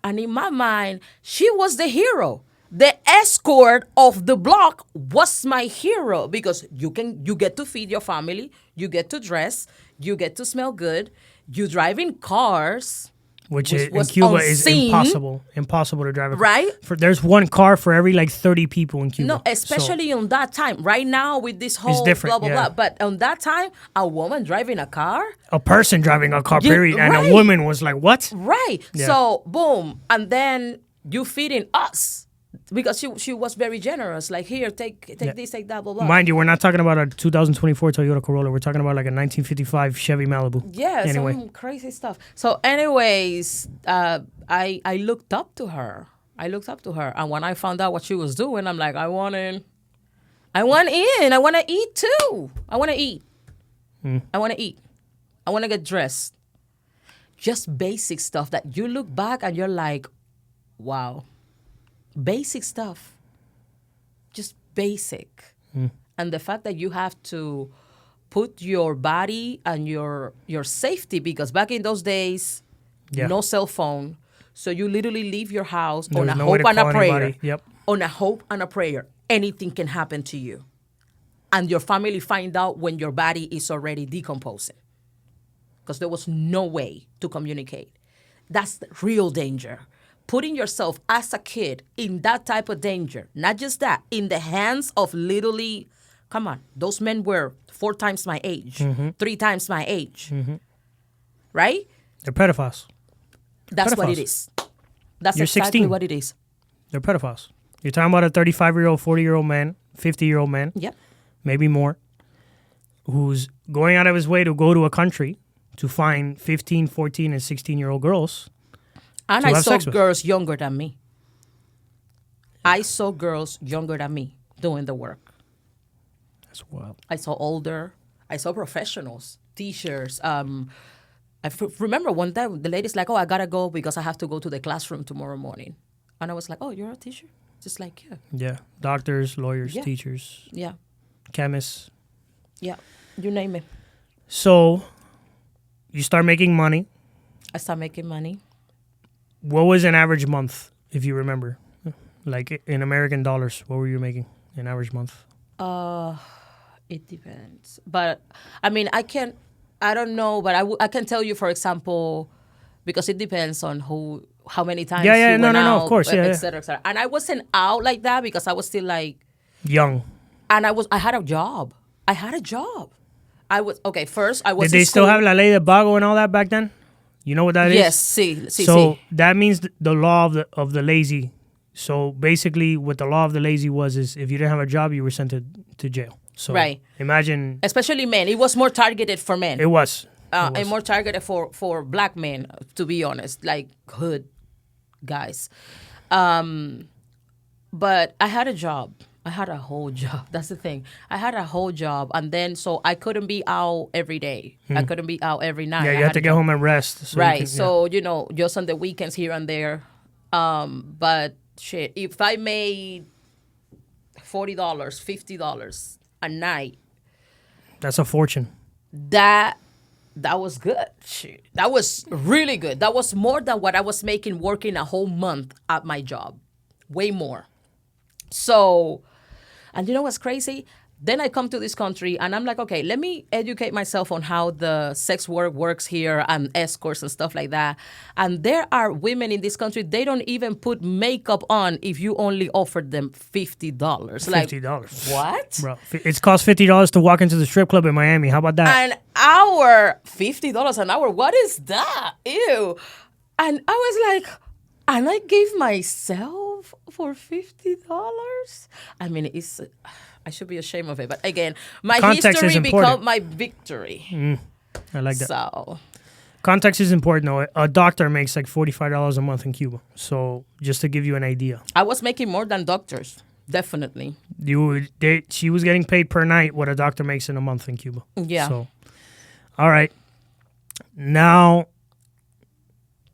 And in my mind, she was the hero. The escort of the block was my hero, because you get to feed your family, you get to dress, you get to smell good, you drive in cars, which was in Cuba unseen, is impossible to drive a car. Right? There's one car for every 30 people in Cuba. No, especially on that time. Right now with this whole different, blah, blah, blah. But on that time, a woman driving a car? A person driving a car, period. And a woman was like, what? Right. Yeah. So, boom. And then you feeding us. Because she was very generous. Like, here, take this, take that, blah, blah. Mind you, we're not talking about a 2024 Toyota Corolla. We're talking about a 1955 Chevy Malibu. Yeah, anyway. Some crazy stuff. So anyways, I looked up to her. And when I found out what she was doing, I'm like, I want in. I want to eat too. I want to eat. I want to eat. I want to get dressed. Just basic stuff that you look back and you're like, wow. Basic stuff. Just basic. And the fact that you have to put your body and your safety, because back in those days, no cell phone. So you literally leave your house on a hope and a prayer. Yep. On a hope and a prayer. Anything can happen to you. And your family find out when your body is already decomposing. Because there was no way to communicate. That's the real danger. Putting yourself as a kid in that type of danger, not just that, in the hands of literally, come on, those men were 4 times my age, 3 times my age, right? They're pedophiles. That's what it is. That's You're exactly 16. what it is. They're pedophiles. You're talking about a 35-year-old, 40-year-old man, 50-year-old man, Yep. maybe more, who's going out of his way to go to a country to find 15, 14, and 16-year-old girls. And I saw girls younger than me. I saw girls younger than me doing the work. That's wild. I saw older. I saw professionals, teachers. Remember one time the lady's like, oh, I got to go because I have to go to the classroom tomorrow morning. And I was like, oh, you're a teacher? Just like, yeah. Yeah. Doctors, lawyers, teachers. Yeah. Chemists. Yeah. You name it. So you start making money. I start making money. What was an average month, if you remember? Like in American dollars, what were you making an average month? It depends. But, I mean, I don't know, but I can tell you, for example, because it depends on how many times you went out, of course, et cetera, et cetera. And I wasn't out like that because I was still like... Young. And I had a job. First I was Did they in still school. have La Ley de Vago and all that back then? You know what that is? Yes, sí. So that means the law of the lazy So basically, what the law of the lazy was is if you didn't have a job, you were sent to jail. So Right. imagine Especially men. It was more targeted for men. it was. And more targeted for black men, to be honest, like hood guys. But I had a job. I had a whole job. That's the thing. I had a whole job, and then so I couldn't be out every day. I couldn't be out every night. Yeah, you I had to get home and rest. So right. You can, So just on the weekends here and there. But shit, if I made $40, $50 a night, that's a fortune. that was good. Shit. That was really good. That was more than what I was making working a whole month at my job. Way more. So, and you know what's crazy? Then I come to this country and I'm like, okay, let me educate myself on how the sex work works here and escorts and stuff like that. And there are women in this country, they don't even put makeup on if you only offered them $50. $50. What? Bro, it's cost $50 to walk into the strip club in Miami. How about that? An hour, $50 an hour. What is that? Ew. And I was like, and I gave myself for $50? I mean, I should be ashamed of it. But again, my Context history is important. became my victory. I like that. So, Context is important, though. A doctor makes like $45 a month in Cuba. So just to give you an idea. I was making more than doctors. Definitely. She was getting paid per night what a doctor makes in a month in Cuba. Yeah. So, all right. Now,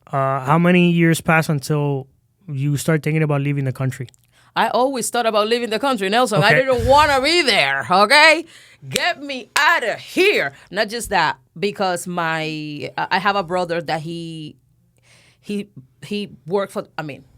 how many years pass until you start thinking about leaving the country? I always thought about leaving the country, Nelson. I Okay. didn't want to be there, okay? Get me out of here. Not just that, because I have a brother that he worked for,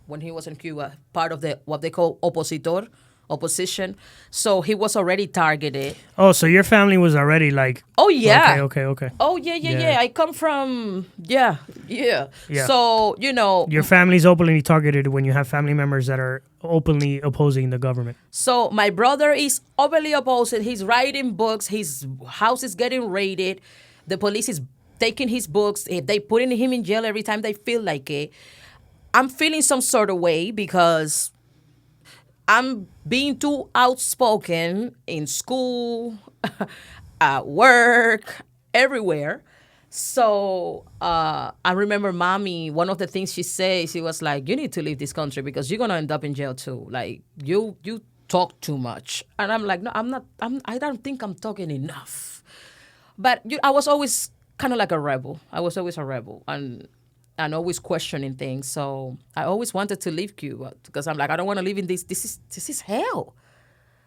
when he was in Cuba, part of what they call opposition. So he was already targeted. Oh, so your family was already like... Oh, yeah. Okay. Oh, yeah. I come from, yeah. Yeah. So, Your family's openly targeted when you have family members that are openly opposing the government. So my brother is openly opposed. He's writing books. His house is getting raided. The police is taking his books. They putting him in jail every time they feel like it. I'm feeling some sort of way because I'm being too outspoken in school, at work, everywhere. So I remember mommy, one of the things she said, she was like, you need to leave this country because you're going to end up in jail too. Like, you talk too much. And I'm like, no, I don't think I'm talking enough. But I was always kind of like a rebel. I was always a rebel and always questioning things. So I always wanted to leave Cuba because I'm like, I don't want to live in this. This is hell.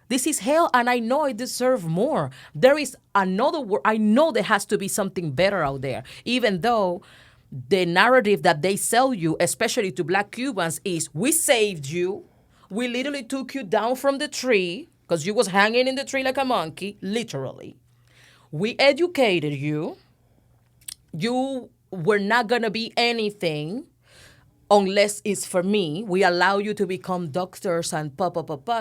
This is hell, and I know I deserve more. There is another world. I know there has to be something better out there, even though the narrative that they sell you, especially to black Cubans, is we saved you. We literally took you down from the tree because you was hanging in the tree like a monkey, literally. We educated you. You were not going to be anything unless it's for me. We allow you to become doctors and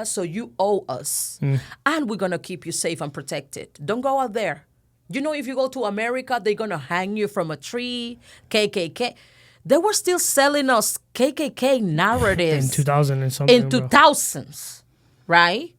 so you owe us. And we're going to keep you safe and protected. Don't go out there. If you go to America, they're going to hang you from a tree, KKK. They were still selling us KKK narratives. In 2000 and something. In 2000s, right?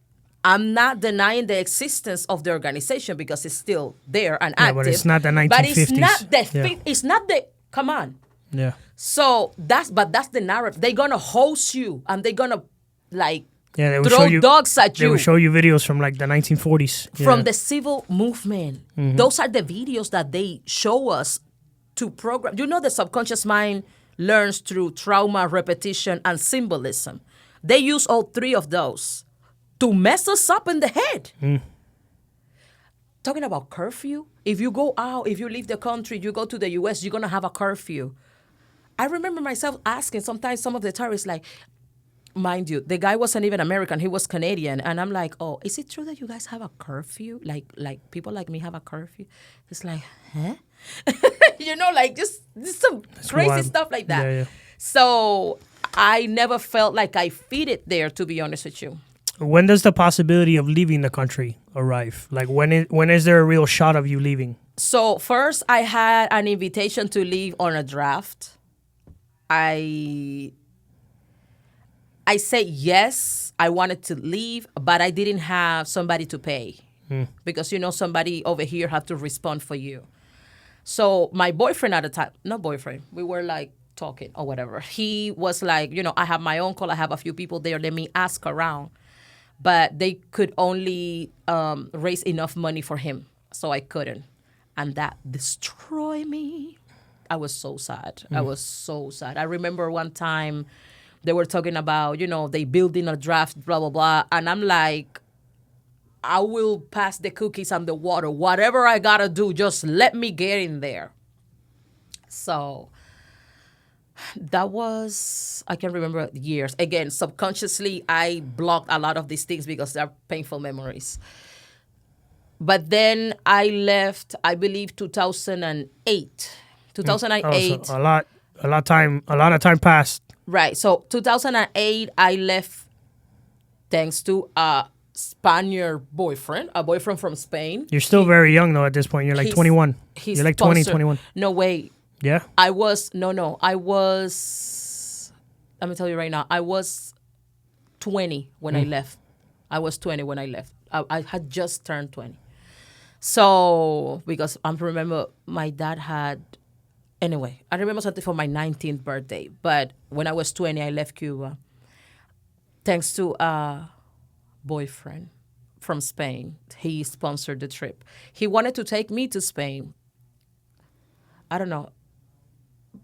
I'm not denying the existence of the organization because it's still there and active. But it's not the 1950s. But it's not the, come on. Yeah. So that's the narrative. They're gonna host you and they're gonna they would throw dogs at you. They would show you videos from like the 1940s. From the civil movement. Those are the videos that they show us to program. The subconscious mind learns through trauma, repetition, and symbolism. They use all three of those to mess us up in the head. Talking about curfew, if you go out, if you leave the country, you go to the U.S., you're gonna have a curfew. I remember myself asking sometimes some of the terrorists, like, mind you, the guy wasn't even American, he was Canadian. And I'm like, oh, is it true that you guys have a curfew? Like people like me have a curfew? It's like, huh? Just some crazy stuff like that. Yeah. So I never felt like I fit it there, to be honest with you. When does the possibility of leaving the country arrive? Like when is there a real shot of you leaving? So first I had an invitation to leave on a draft. I I said yes, I wanted to leave, but I didn't have somebody to pay because, somebody over here had to respond for you. So my boyfriend at the time, not boyfriend, we were like talking or whatever. He was like, I have my uncle, I have a few people there, let me ask around. But they could only raise enough money for him, so I couldn't. And that destroyed me. I was so sad. I was so sad. I remember one time they were talking about, they building a draft, blah, blah, blah. And I'm like, I will pass the cookies and the water. Whatever I got to do, just let me get in there. So that was, I can remember years. Again, subconsciously, I blocked a lot of these things because they're painful memories. But then I left, I believe, 2008. 2008. So a lot of time passed. Right. So 2008, I left thanks to a Spaniard boyfriend, a boyfriend from Spain. You're still very young, though, at this point. You're like 21. You're like 20, 21. No, wait. Yeah? I was, let me tell you right now, I was 20 when I left. I was 20 when I left. I had just turned 20. So, because I remember my dad had, anyway, I remember something for my 19th birthday. But when I was 20, I left Cuba. Thanks to a boyfriend from Spain. He sponsored the trip. He wanted to take me to Spain. I don't know.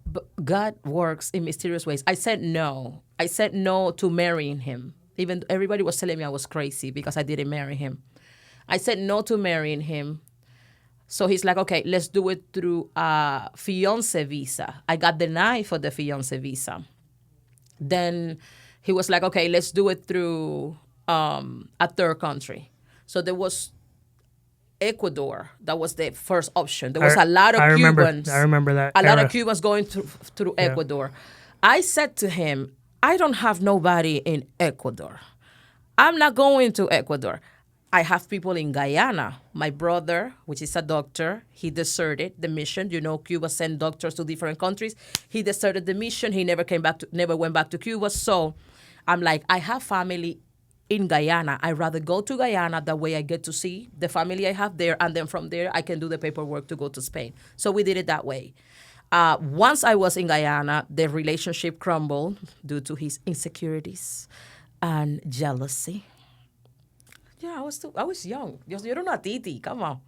But God works in mysterious ways. I said no. I said no to marrying him. Even everybody was telling me I was crazy because I didn't marry him. I said no to marrying him. So he's like, okay, let's do it through a fiancé visa. I got denied for the fiancé visa. Then he was like, okay, let's do it through a third country. So there was Ecuador. That was the first option. There was a lot of Cubans. I remember that. A lot of Cubans going through Ecuador. I said to him, I don't have nobody in Ecuador. I'm not going to Ecuador. I have people in Guyana. My brother, which is a doctor, he deserted the mission. Cuba sent doctors to different countries. He deserted the mission. He never went back to Cuba. So I'm like, I have family in Guyana. I'd rather go to Guyana. That way I get to see the family I have there. And then from there, I can do the paperwork to go to Spain. So we did it that way. Once I was in Guyana, the relationship crumbled due to his insecurities and jealousy. Yeah, I was young. You're not Titi. Come on.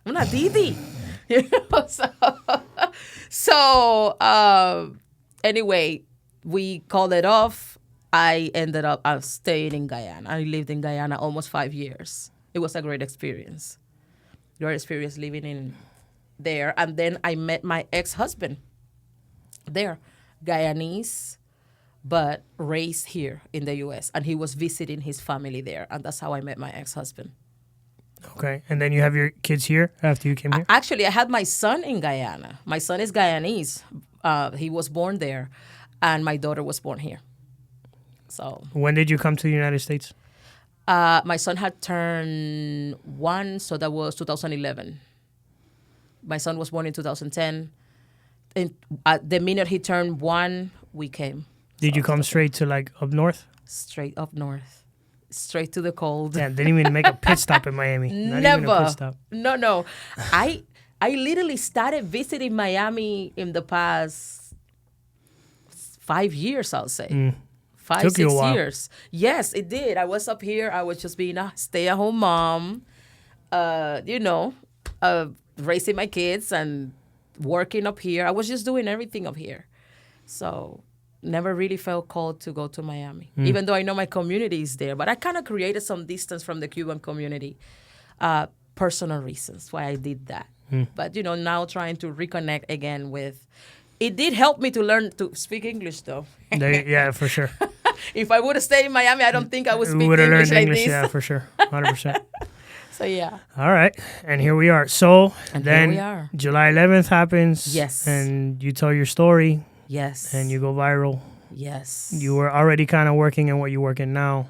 I'm not Titi. So anyway, we called it off. I ended up staying in Guyana. I lived in Guyana almost 5 years. It was a great experience. Great experience living in there. And then I met my ex-husband there, Guyanese, but raised here in the U.S. And he was visiting his family there. And that's how I met my ex-husband. Okay. And then you have your kids here after you came here? Actually, I had my son in Guyana. My son is Guyanese. He was born there. And my daughter was born here. So when did you come to the United States? My son had turned 1, so that was 2011. My son was born in 2010. And the minute he turned 1, we came. Did you come straight to up north? Straight up north. Straight to the cold. Yeah, didn't even make a pit stop in Miami. Not Never. Even a pit stop. No. I literally started visiting Miami in the past 5 years, I'll say. 5, Took 6 you a while. years. Yes, it did. I was up here. I was just being a stay-at-home mom, raising my kids and working up here. I was just doing everything up here. So never really felt called to go to Miami, even though I know my community is there. But I kind of created some distance from the Cuban community. Personal reasons why I did that. But, now trying to reconnect again with... It did help me to learn to speak English, though. Yeah, for sure. If I would have stayed in Miami, I don't think I would speak English like this. Yeah, for sure. 100%. So, yeah. All right. And here we are. So, and then here we are. July 11th happens. Yes. And you tell your story. Yes. And you go viral. Yes. You were already kind of working in what you work in now.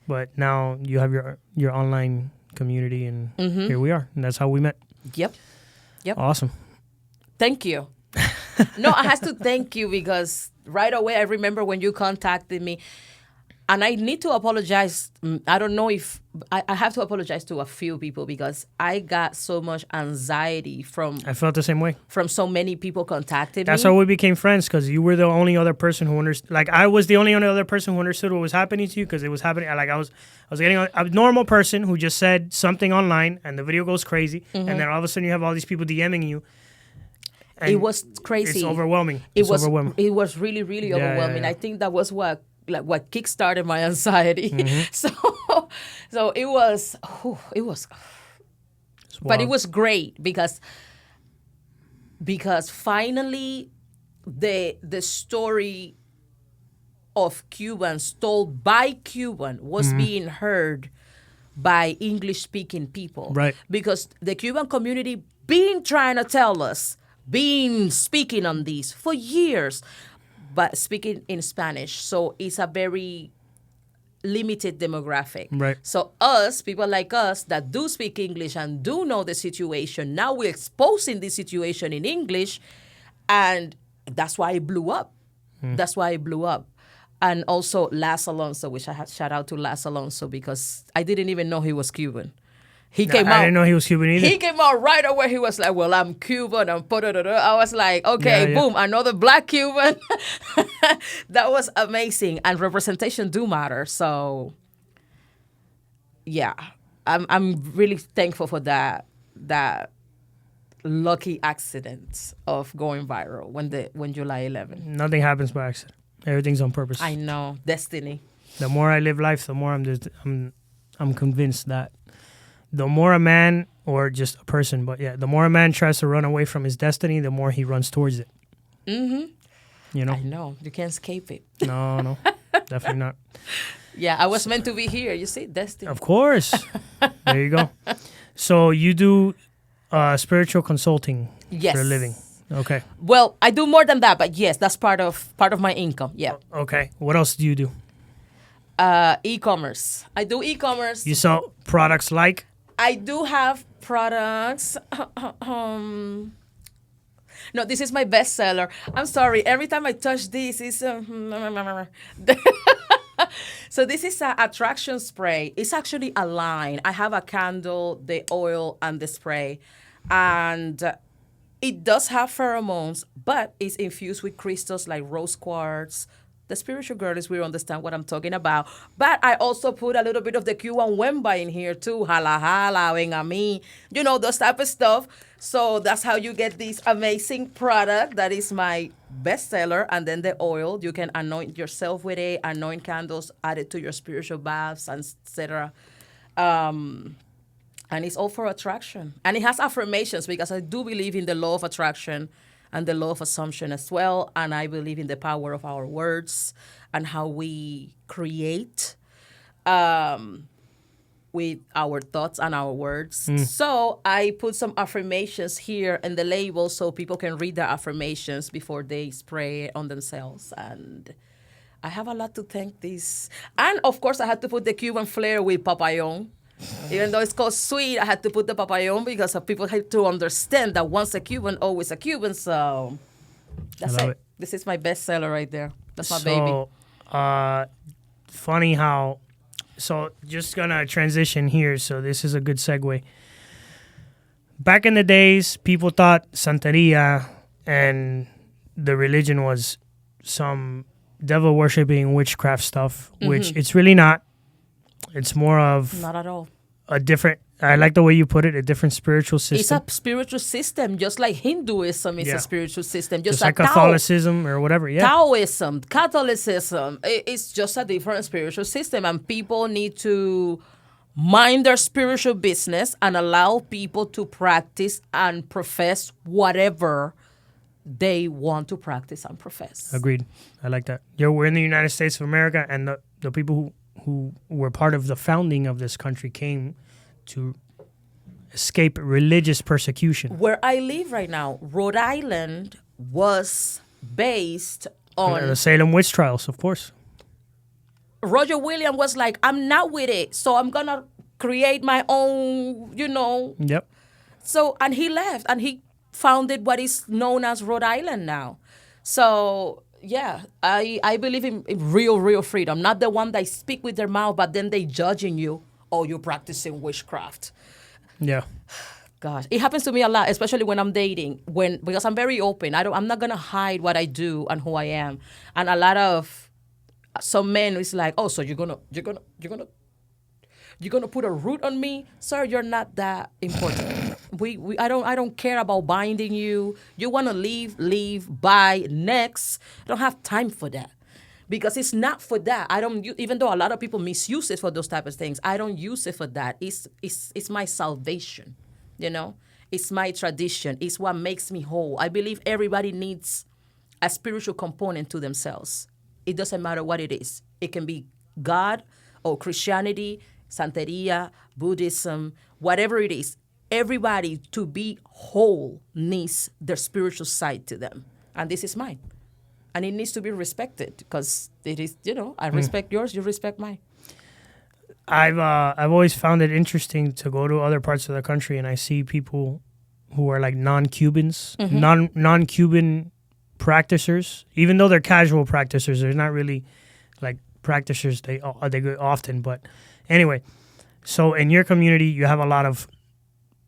But now you have your online community. And here we are. And that's how we met. Yep. Awesome. Thank you. No, I have to thank you because right away I remember when you contacted me, And I need to apologize. I don't know if I have to apologize to a few people because I got so much anxiety I felt the same way. from so many people contacting That's me. how we became friends, because you were the only other person who understood. Like, I was the only other person who understood what was happening to you, because it was happening. Like, I was getting a normal person who just said something online, and the video goes crazy, and then all of a sudden you have all these people DMing you. It was crazy. It's overwhelming. It was overwhelming. It was really, really overwhelming. yeah. I think that was what kickstarted my anxiety. So it was. But it was great because finally the story of Cubans told by Cuban was being heard by English speaking people. Right. Because the Cuban community been trying to tell us, been speaking on these for years, but speaking in Spanish. So it's a very limited demographic. Right. So people like us that do speak English and do know the situation, now we're exposing this situation in English, and that's why it blew up. That's why it blew up. And also Las Alonso, which I had shout out to Las Alonso because I didn't even know he was Cuban. He came out. I didn't know he was Cuban either. He came out right away. He was like, well, I'm Cuban. I was like, okay, boom, another black Cuban. That was amazing. And representation do matter. So, yeah, I'm really thankful for that lucky accident of going viral when July 11. Nothing happens by accident. Everything's on purpose. I know, destiny. The more I live life, the more I'm convinced that the more a man, or just a person, but yeah, the more a man tries to run away from his destiny, the more he runs towards it. Mm-hmm. You know? I know. You can't escape it. No, definitely not. Yeah, I was meant to be here. You see, destiny. Of course. There you go. So you do spiritual consulting Yes. for a living. Okay. Well, I do more than that, but yes, that's part of my income. Yeah. Okay. What else do you do? E-commerce. I do e-commerce. You sell products like? I do have products. No, this is my bestseller. I'm sorry. Every time I touch this, it's so this is an attraction spray. It's actually a line. I have a candle, the oil, and the spray, and it does have pheromones, but it's infused with crystals like rose quartz. The spiritual girlies will understand what I'm talking about. But I also put a little bit of the Cuban wemba in here too. Hala hala, ven a mí. You know, those type of stuff. So that's how you get this amazing product that is my bestseller. And then the oil, you can anoint yourself with it, anoint candles, add it to your spiritual baths, etc. And it's all for attraction. And it has affirmations because I do believe in the law of attraction and the law of assumption as well. And I believe in the power of our words and how we create with our thoughts and our words. So I put some affirmations here in the label so people can read the affirmations before they spray on themselves. And I have a lot to thank this. And of course, I had to put the Cuban flair with papayón. Even though it's called sweet, I had to put the papayón because people have to understand that once a Cuban, always a Cuban. So that's it. This is my bestseller right there. That's my baby. Funny how, so just gonna transition here. So this is a good segue. Back in the days, people thought Santeria and the religion was some devil worshipping witchcraft stuff, which it's really not. It's more of not at all. A different, I like the way you put it, a different spiritual system. It's a spiritual system, just like Hinduism is a spiritual system. Just like Catholicism or whatever, Taoism, Catholicism, it's just a different spiritual system. And people need to mind their spiritual business and allow people to practice and profess whatever they want to practice and profess. Agreed. I like that. We're in the United States of America, and the people who were part of the founding of this country came to escape religious persecution. Where I live right now, Rhode Island was based on the Salem witch trials, of course. Roger Williams was like, I'm not with it, so I'm going to create my own, Yep. So, and he left, and he founded what is known as Rhode Island now. So, yeah, I believe in real freedom. Not the one that speak with their mouth, but then they judging you, or you're practicing witchcraft. Yeah. Gosh, it happens to me a lot, especially when I'm dating. Because I'm very open. I'm not gonna hide what I do and who I am. And a lot of some men is like, oh, so you're gonna put a root on me, sir? You're not that important. I don't care about binding you. You want to leave. Bye. Next. I don't have time for that. Because it's not for that. I don't. Even though a lot of people misuse it for those type of things, I don't use it for that. It's my salvation. It's my tradition. It's what makes me whole. I believe everybody needs a spiritual component to themselves. It doesn't matter what it is. It can be God or Christianity, Santeria, Buddhism, whatever it is. Everybody, to be whole, needs their spiritual side to them. And this is mine. And it needs to be respected because it is, I respect yours, you respect mine. I've always found it interesting to go to other parts of the country and I see people who are like non-Cubans, non-Cuban practicers, even though they're casual practicers, they're not really like practicers. They go often, but anyway. So in your community, you have a lot of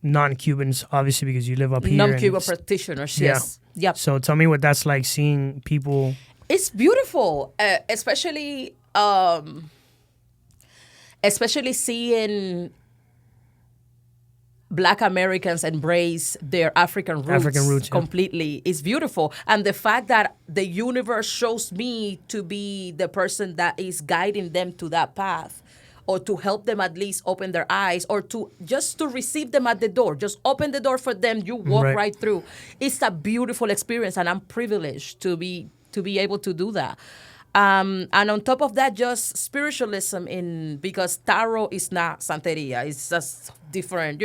non-Cubans, obviously, because you live up here. Non-Cuban practitioners, yes. Yeah. Yep. So tell me what that's like seeing people. It's beautiful, especially seeing Black Americans embrace their African roots completely. It's beautiful. And the fact that the universe shows me to be the person that is guiding them to that path, or to help them at least open their eyes, or to receive them at the door. Just open the door for them, you walk right through. It's a beautiful experience, and I'm privileged to be able to do that. And on top of that, just spiritualism because tarot is not Santeria. It's just different,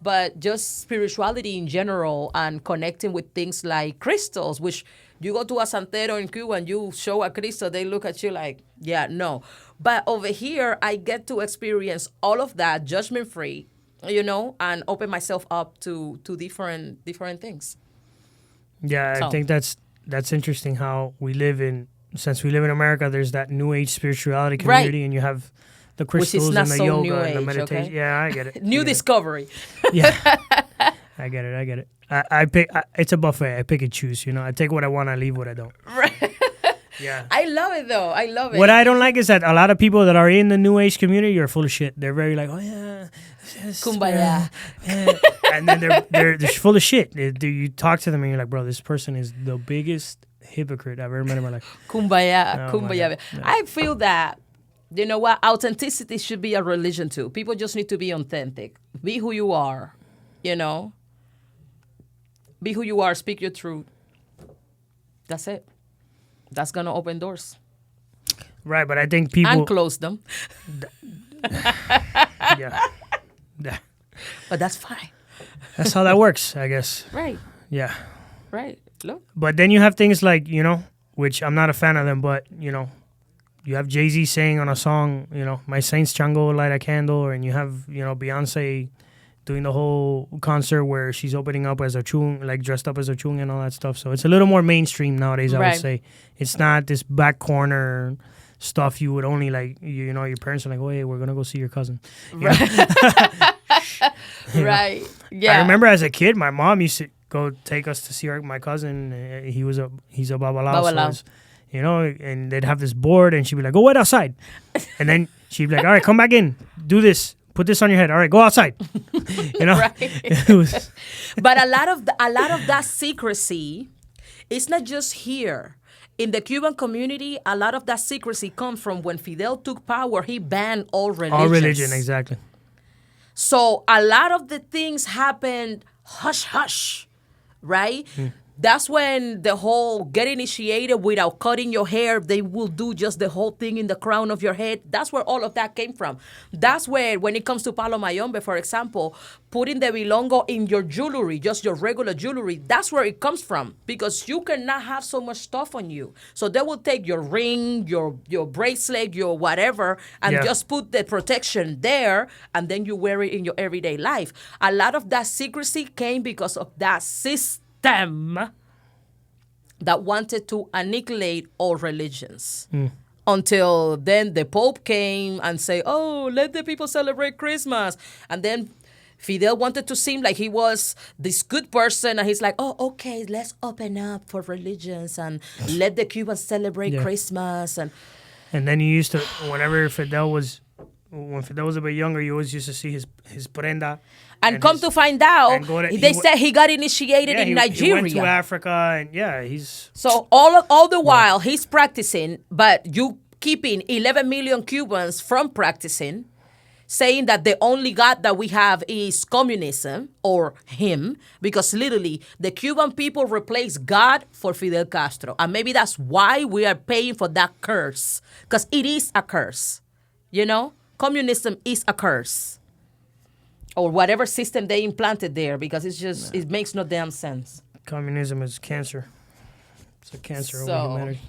But just spirituality in general and connecting with things like crystals, which you go to a Santero in Cuba and you show a crystal, they look at you like, yeah, no. But over here, I get to experience all of that judgment-free, and open myself up to different things. Yeah, so. I think that's interesting how since we live in America, there's that New Age spirituality community, and you have the crystals and the so yoga and the meditation. Okay? Yeah, I get it. New discovery. Yeah, I get it. I pick. It's a buffet. I pick and choose. I take what I want. I leave what I don't. Right. Yeah. I love it though. I love it. What I don't like is that a lot of people that are in the New Age community are full of shit. They're very like, oh yeah, kumbaya, and then they're full of shit. You talk to them and you're like, bro, this person is the biggest hypocrite I've ever met in my life. Kumbaya. No. I feel that, you know what, authenticity should be a religion too. People just need to be authentic. Be who you are, Be who you are, speak your truth. That's it. That's going to open doors. Right, but I think people... And close them. Yeah. But that's fine. That's how that works, I guess. Right. Yeah. Right. Look. But then you have things like, which I'm not a fan of them, but, you have Jay-Z saying on a song, my saints chango light a candle, and you have, Beyonce doing the whole concert where she's opening up as a chung, like dressed up as a chung and all that stuff. So it's a little more mainstream nowadays, I would say. It's not this back corner stuff you would only like, your parents are like, oh, hey, we're going to go see your cousin. Right. Yeah. I remember as a kid, my mom used to go take us to see my cousin. He's a babalao. So and they'd have this board and she'd be like, go wait outside. And then she'd be like, all right, come back in, do this. Put this on your head. All right, go outside. Right. But a lot of that secrecy, it's not just here. In the Cuban community, a lot of that secrecy comes from when Fidel took power. He banned all religions. All religion, exactly. So a lot of the things happened hush hush, right? That's when the whole get initiated without cutting your hair, they will do just the whole thing in the crown of your head. That's where all of that came from. That's where, when it comes to Palo Mayombe, for example, putting the bilongo in your jewelry, just your regular jewelry, that's where it comes from, because you cannot have so much stuff on you. So they will take your ring, your bracelet, your whatever, and just put the protection there, and then you wear it in your everyday life. A lot of that secrecy came because of that system that wanted to annihilate all religions. Until then, the Pope came and say, "Oh, let the people celebrate Christmas." And then Fidel wanted to seem like he was this good person, and he's like, "Oh, okay, let's open up for religions and let the Cubans celebrate Christmas." And then you used to, when Fidel was a bit younger, you always used to see his prenda. And come to find out, they said he got initiated in Nigeria. He went to Africa, and he's... So all the while, he's practicing, but you keeping 11 million Cubans from practicing, saying that the only God that we have is communism or him, because literally the Cuban people replaced God for Fidel Castro. And maybe that's why we are paying for that curse, because it is a curse, Communism is a curse. Or whatever system they implanted there, because it makes no damn sense. Communism is cancer. It's a cancer over humanity.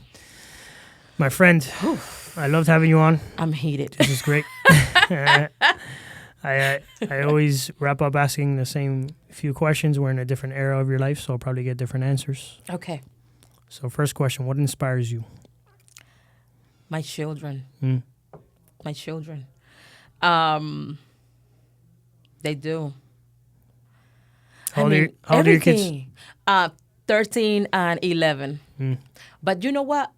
My friend, I loved having you on. I'm heated. This is great. I always wrap up asking the same few questions. We're in a different era of your life, so I'll probably get different answers. Okay. So first question, what inspires you? My children. My children. They do. How old are your kids? 13 and 11. But you know what?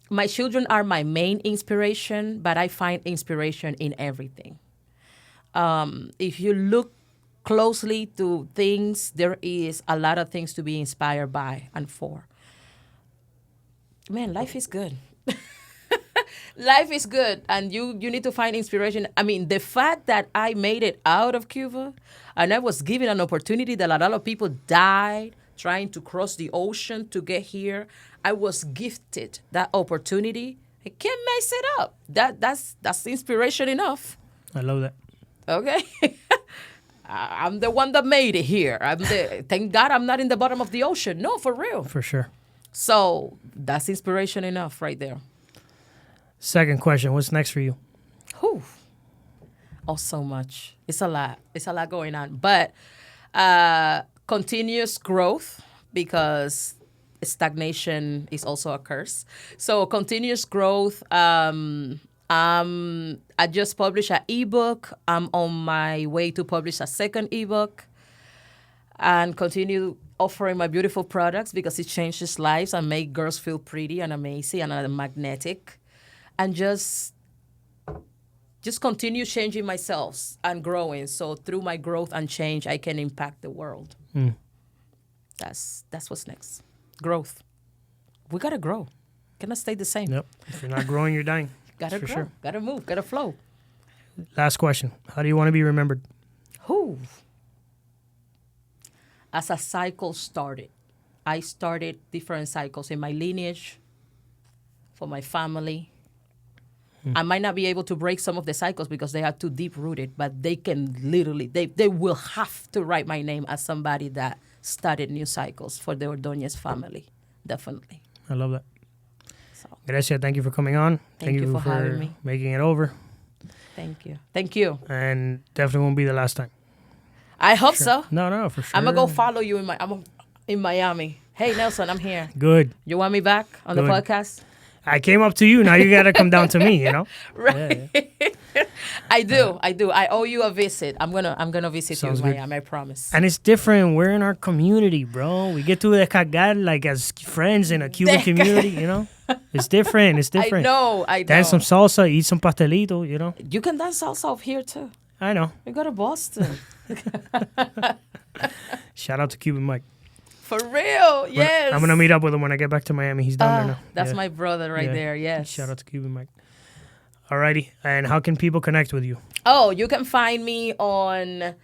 My children are my main inspiration, but I find inspiration in everything. If you look closely to things, there is a lot of things to be inspired by and for. Man, life is good. Life is good, and you need to find inspiration. I mean, the fact that I made it out of Cuba, and I was given an opportunity that a lot of people died trying to cross the ocean to get here. I was gifted that opportunity. I can't mess it up. That's inspiration enough. I love that. Okay. I'm the one that made it here. Thank God I'm not in the bottom of the ocean. No, for real. For sure. So that's inspiration enough right there. Second question, what's next for you? Whew. Oh, so much. It's a lot. It's a lot going on. But continuous growth, because stagnation is also a curse. So continuous growth. I just published an ebook. I'm on my way to publish a second ebook and continue offering my beautiful products, because it changes lives and make girls feel pretty and amazing and magnetic. And just continue changing myself and growing. So through my growth and change, I can impact the world. That's what's next. Growth. We gotta grow. Cannot stay the same. Yep. If you're not growing, you're dying. Gotta grow. Sure. Gotta move. Gotta flow. Last question. How do you want to be remembered? Who? As a cycle started. I started different cycles in my lineage, for my family. I might not be able to break some of the cycles because they are too deep-rooted, but they can literally, they will have to write my name as somebody that started new cycles for the Ordonez family. Definitely. I love that. So. Grecia, thank you for coming on. Thank you for having me. Making it over. Thank you. Thank you. And definitely won't be the last time. I hope so. No, for sure. I'm going to go follow you I'm in Miami. Hey, Nelson, I'm here. Good. You want me back on the podcast? I came up to you. Now you got to come down to me, Right. Yeah. I do. I owe you a visit. I'm gonna visit you in Miami, I promise. And it's different. We're in our community, bro. We get to descargar like as friends in a Cuban community, It's different. I know. Dance some salsa, eat some pastelito, You can dance salsa up here too. I know. We go to Boston. Shout out to Cuban Mike. For real, yes. I'm going to meet up with him when I get back to Miami. He's down there now. That's my brother right there, yes. Shout out to Cuban Mike. Alrighty. And how can people connect with you? Oh, you can find me on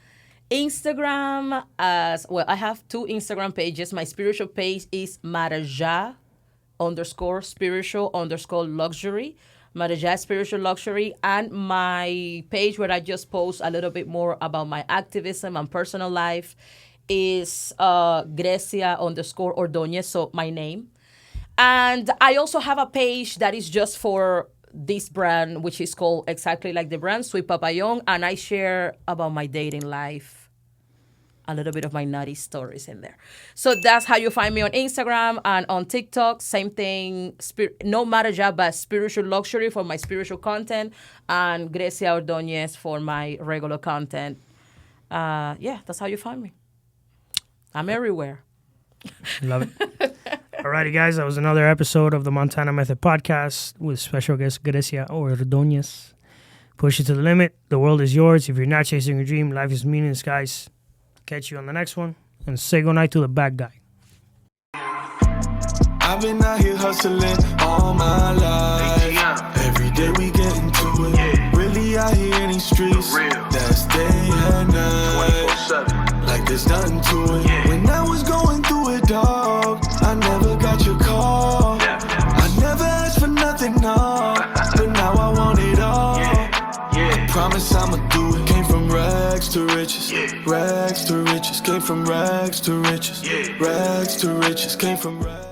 Instagram as, well, I have 2 Instagram pages. My spiritual page is Maraja_spiritual_luxury. Maraja Spiritual Luxury. And my page where I just post a little bit more about my activism and personal life is Grecia_Ordonez, so my name. And I also have a page that is just for this brand, which is called exactly like the brand, Sweet Papayón, and I share about my dating life. a little bit of my naughty stories in there. So that's how you find me on Instagram and on TikTok. Same thing, no matter job, but spiritual luxury for my spiritual content, and Grecia Ordonez for my regular content. Yeah, that's how you find me. I'm everywhere. Love it. Alrighty, guys, that was another episode of the Montana Method Podcast with special guest Grecia Ordonez. Push it to the limit. The world is yours. If you're not chasing your dream, life is meaningless, guys. Catch you on the next one. And say goodnight to the bad guy. I've been out here hustling all my life. Every day we get into it. Really out here in these streets. That's day and night. Like there's nothing to it. When I was going through it, dog, I never got your call. I never asked for nothing, no. But now I want it all. Promise I'ma do it. Came from rags to riches, rags to riches. Came from rags to riches, rags to riches. Came from rags.